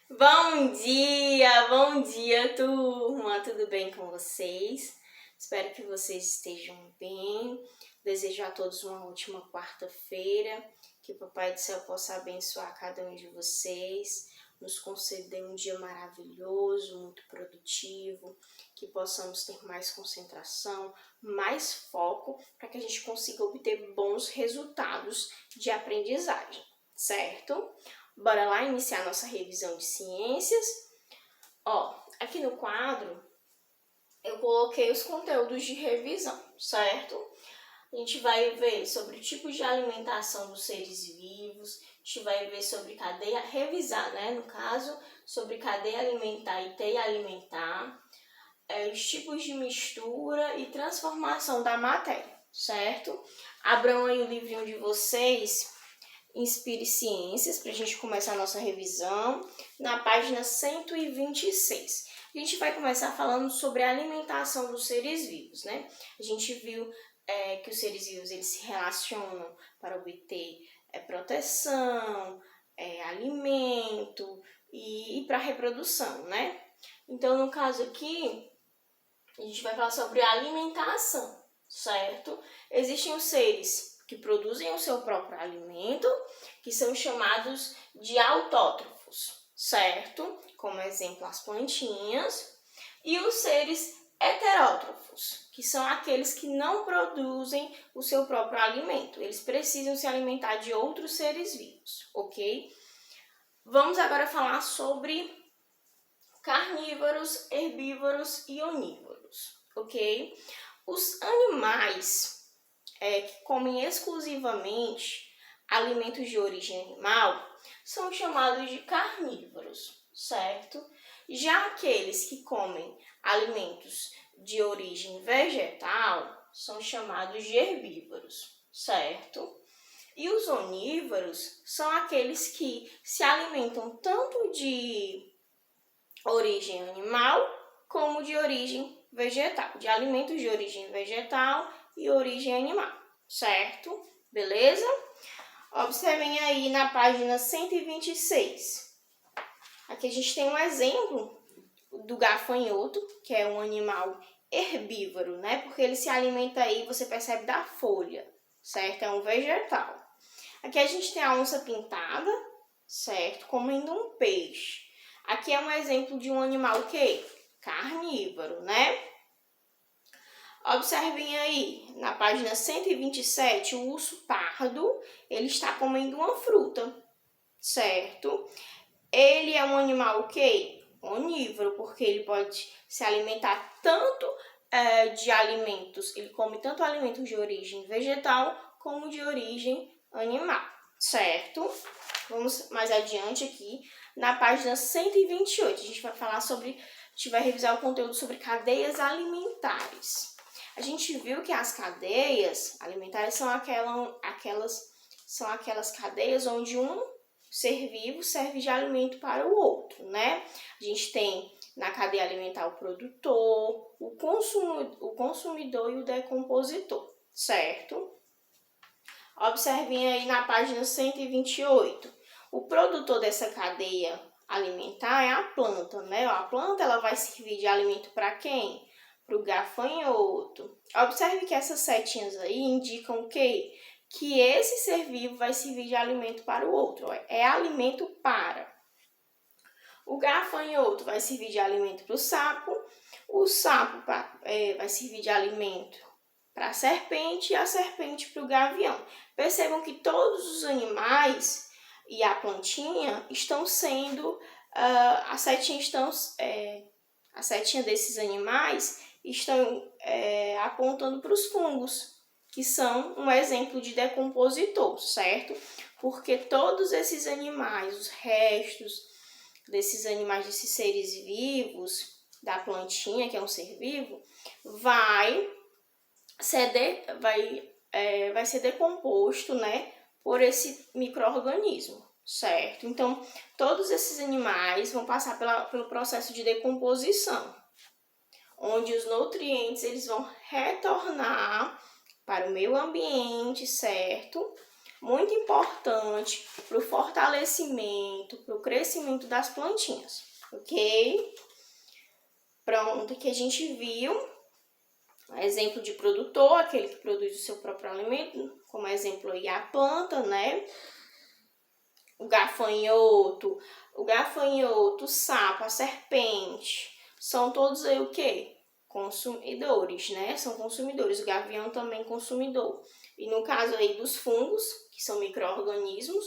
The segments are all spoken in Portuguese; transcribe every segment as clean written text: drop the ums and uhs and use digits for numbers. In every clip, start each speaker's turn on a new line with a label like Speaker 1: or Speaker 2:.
Speaker 1: Bom dia, turma! Tudo bem com vocês? Espero que vocês estejam bem. Desejo a todos uma ótima quarta-feira, que o Papai do Céu possa abençoar cada um de vocês, nos conceder um dia maravilhoso, muito produtivo, que possamos ter mais concentração, mais foco, para que a gente consiga obter bons resultados de aprendizagem, certo? Bora lá iniciar nossa revisão de ciências. Aqui no quadro eu coloquei os conteúdos de revisão, certo? A gente vai ver sobre tipos de alimentação dos seres vivos, a gente vai ver sobre cadeia, revisar, no caso, sobre cadeia alimentar e teia alimentar, os tipos de mistura e transformação da matéria, certo? Abram aí o livrinho de vocês, Inspire Ciências, para a gente começar a nossa revisão, na página 126. A gente vai começar falando sobre a alimentação dos seres vivos, né? A gente viu que os seres vivos eles se relacionam para obter proteção, alimento e para reprodução, né? Então, no caso aqui, a gente vai falar sobre a alimentação, certo? Existem os seres que produzem o seu próprio alimento, que são chamados de autótrofos, certo? Como exemplo, as plantinhas. E os seres heterótrofos, que são aqueles que não produzem o seu próprio alimento. Eles precisam se alimentar de outros seres vivos, ok? Vamos agora falar sobre carnívoros, herbívoros e onívoros, ok? Os animais que comem exclusivamente alimentos de origem animal são chamados de carnívoros, certo? Já aqueles que comem alimentos de origem vegetal são chamados de herbívoros, certo? E os onívoros são aqueles que se alimentam tanto de origem animal como de origem vegetal, de alimentos de origem vegetal e origem animal, certo? Beleza? Observem aí na página 126. Aqui a gente tem um exemplo do gafanhoto, que é um animal herbívoro, né? Porque ele se alimenta aí, você percebe, da folha, certo? É um vegetal. Aqui a gente tem a onça pintada, certo? Comendo um peixe. Aqui é um exemplo de um animal que carnívoro, né? Observem aí, na página 127, o urso pardo, ele está comendo uma fruta, certo? Ele é um animal o quê? Onívoro, porque ele pode se alimentar tanto de alimentos, ele come tanto alimentos de origem vegetal como de origem animal, certo? Vamos mais adiante aqui, na página 128, a gente vai falar sobre, a gente vai revisar o conteúdo sobre cadeias alimentares. A gente viu que as cadeias alimentares são aquelas cadeias onde um ser vivo serve de alimento para o outro, né? A gente tem na cadeia alimentar o produtor, o consumidor e o decompositor, certo? Observem aí na página 128. O produtor dessa cadeia alimentar é a planta, né? A planta ela vai servir de alimento para quem? Para o gafanhoto. Observe que essas setinhas aí indicam o quê? Que esse ser vivo vai servir de alimento para o outro. É alimento para. O gafanhoto vai servir de alimento para o sapo vai servir de alimento para a serpente e a serpente para o gavião. Percebam que todos os animais e a plantinha estão sendo, a setinha desses animais estão apontando para os fungos, que são um exemplo de decompositor, certo? Porque todos esses animais, os restos desses animais, desses seres vivos, da plantinha, que é um ser vivo, vai ser decomposto, né, por esse micro-organismo, certo? Então, todos esses animais vão passar pelo processo de decomposição, onde os nutrientes eles vão retornar para o meio ambiente, certo? muito importante para o fortalecimento, para o crescimento das plantinhas, ok? Pronto, aqui a gente viu exemplo de produtor, aquele que produz o seu próprio alimento, como exemplo aí a planta, né? O gafanhoto, o sapo, a serpente, são todos aí o quê? Consumidores, né? São consumidores. O gavião também é consumidor. E no caso aí dos fungos, que são micro-organismos,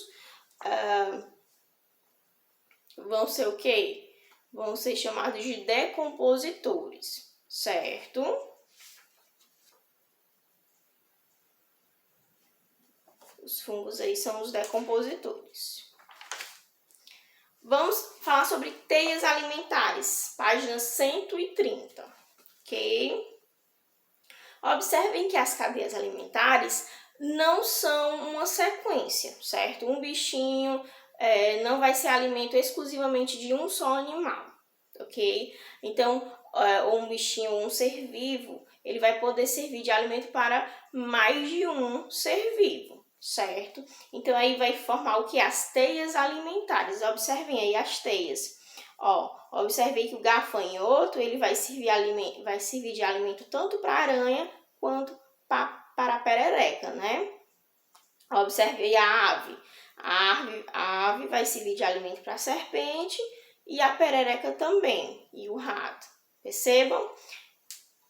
Speaker 1: vão ser o quê? Vão ser chamados de decompositores, certo? Os fungos aí são os decompositores. Vamos falar sobre teias alimentares, página 130, ok? Observem que as cadeias alimentares não são uma sequência, certo? Um bichinho não vai ser alimento exclusivamente de um só animal, ok? Então, um bichinho, um ser vivo, ele vai poder servir de alimento para mais de um ser vivo, certo? Então, aí vai formar o que? As teias alimentares. Observem aí as teias. Observei que o gafanhoto ele vai servir de alimento tanto para a aranha quanto para a perereca, né? Observei a ave. A ave vai servir de alimento para a serpente e a perereca também, e o rato. Percebam?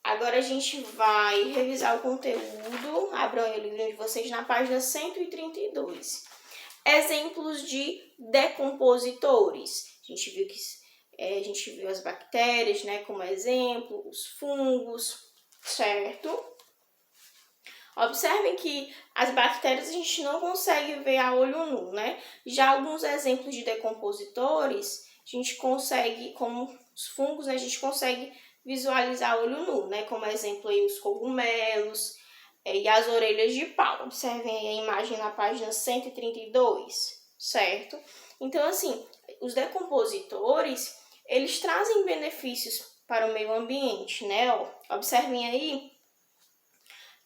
Speaker 1: Agora a gente vai revisar o conteúdo. Abram o livro de vocês na página 132. Exemplos de decompositores. A gente viu as bactérias, né, como exemplo, os fungos, certo? Observem que as bactérias a gente não consegue ver a olho nu, né? Já alguns exemplos de decompositores, a gente consegue, como os fungos, né, a gente consegue visualizar a olho nu, né? Como exemplo aí os cogumelos e as orelhas de pau. Observem aí a imagem na página 132, certo? Então, assim, os decompositores, eles trazem benefícios para o meio ambiente, né? Observem aí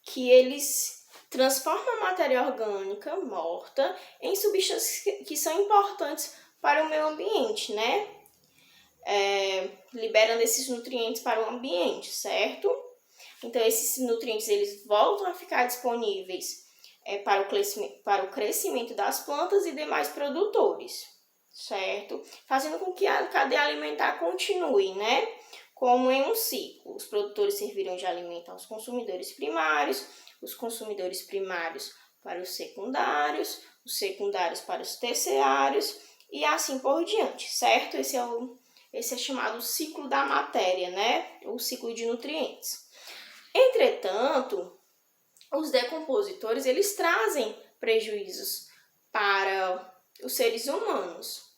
Speaker 1: que eles transformam a matéria orgânica morta em substâncias que são importantes para o meio ambiente, né? Liberando esses nutrientes para o ambiente, certo? Então, esses nutrientes eles voltam a ficar disponíveis para o crescimento das plantas e demais produtores, certo? Fazendo com que a cadeia alimentar continue, né? Como em um ciclo. Os produtores servirão de alimento aos consumidores primários, os consumidores primários para os secundários para os terciários e assim por diante, certo? Esse é chamado ciclo da matéria, né? O ciclo de nutrientes. Entretanto, os decompositores, eles trazem prejuízos para os seres humanos.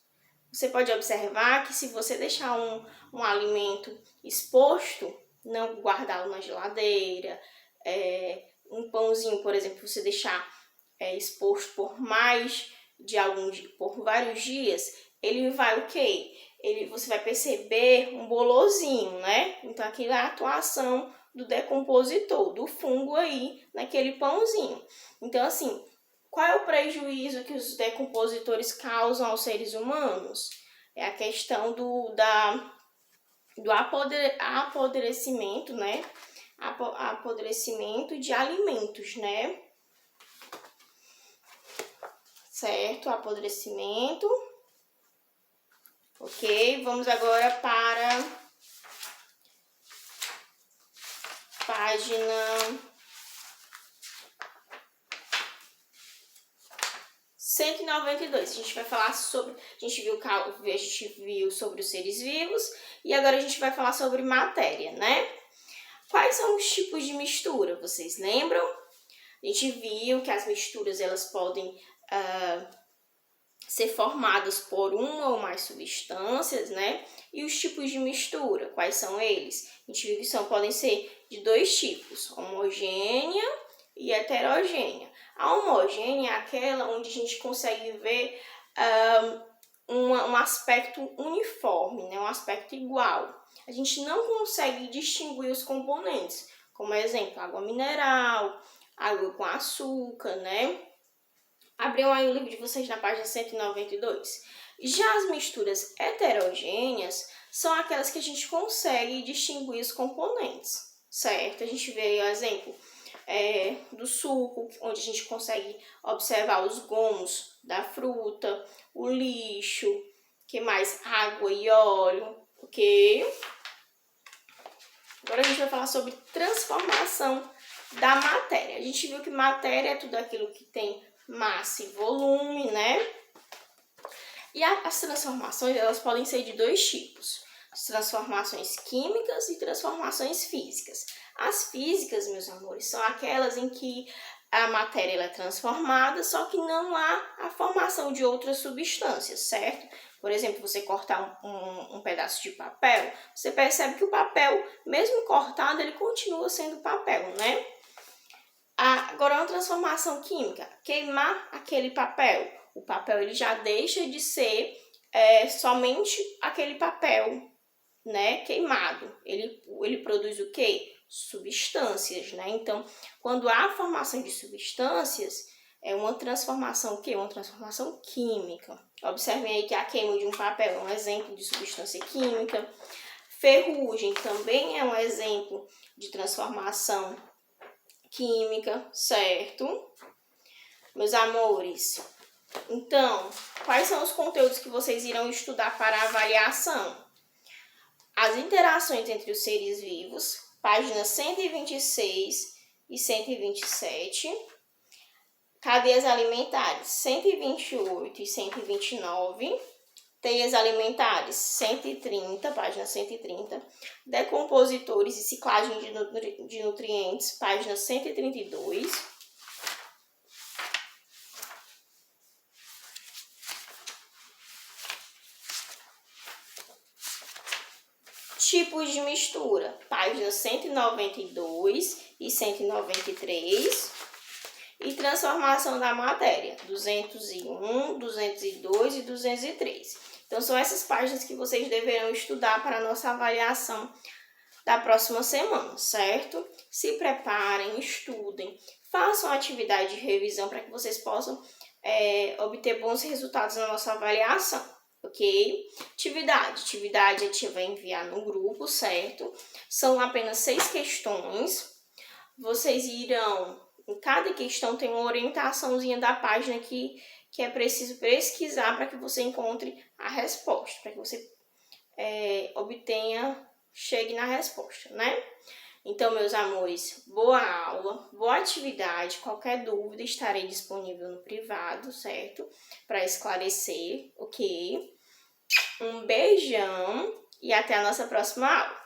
Speaker 1: Você pode observar que se você deixar um alimento exposto, não guardá-lo na geladeira, um pãozinho, por exemplo, você deixar exposto por por vários dias, ele vai o quê? Você vai perceber um bolozinho, né? Então, aquilo é a atuação do decompositor, do fungo aí naquele pãozinho. Então, assim, qual é o prejuízo que os decompositores causam aos seres humanos? É a questão do apodrecimento, né? Apodrecimento de alimentos, né? Certo? Apodrecimento. Ok? Vamos agora para página 192. A gente vai falar sobre, a gente viu sobre os seres vivos e agora a gente vai falar sobre matéria, né? Quais são os tipos de mistura? Vocês lembram? A gente viu que as misturas elas podem ser formadas por uma ou mais substâncias, né? E os tipos de mistura, quais são eles? A gente viu que podem ser de dois tipos, homogênea e heterogênea. A homogênea é aquela onde a gente consegue ver um aspecto uniforme, né? Um aspecto igual. A gente não consegue distinguir os componentes, como exemplo, água mineral, água com açúcar, né? Abriam aí o livro de vocês na página 192. Já as misturas heterogêneas são aquelas que a gente consegue distinguir os componentes, certo? A gente vê aí o exemplo do suco, onde a gente consegue observar os gomos da fruta, o lixo, que mais? Água e óleo, ok? Agora a gente vai falar sobre transformação da matéria. A gente viu que matéria é tudo aquilo que tem massa e volume, né? E as transformações, elas podem ser de dois tipos. As transformações químicas e transformações físicas. As físicas, meus amores, são aquelas em que a matéria ela é transformada, só que não há a formação de outras substâncias, certo? Por exemplo, você cortar um pedaço de papel, você percebe que o papel, mesmo cortado, ele continua sendo papel, né? Agora, uma transformação química, queimar aquele papel. O papel ele já deixa de ser somente aquele papel, né, queimado. Ele produz o quê? Substâncias, né? Então, quando há a formação de substâncias, é uma transformação o quê? Uma transformação química. Observem aí que a queima de um papel é um exemplo de substância química. Ferrugem também é um exemplo de transformação química, certo? Meus amores, então, quais são os conteúdos que vocês irão estudar para avaliação? As interações entre os seres vivos, páginas 126 e 127. Cadeias alimentares, 128 e 129. Teias alimentares, 130, página 130. Decompositores e ciclagem de nutrientes, página 132. Tipos de mistura, páginas 192 e 193. E transformação da matéria, 201, 202 e 203. Então, são essas páginas que vocês deverão estudar para a nossa avaliação da próxima semana, certo? Se preparem, estudem, façam atividade de revisão para que vocês possam obter bons resultados na nossa avaliação, ok? Atividade a gente vai enviar no grupo, certo? São apenas 6 questões. Vocês irão, em cada questão tem uma orientaçãozinha da página que é preciso pesquisar para que você encontre a resposta, para que você chegue na resposta, né? Então, meus amores, boa aula, boa atividade. Qualquer dúvida, estarei disponível no privado, certo? Para esclarecer, ok? Um beijão e até a nossa próxima aula.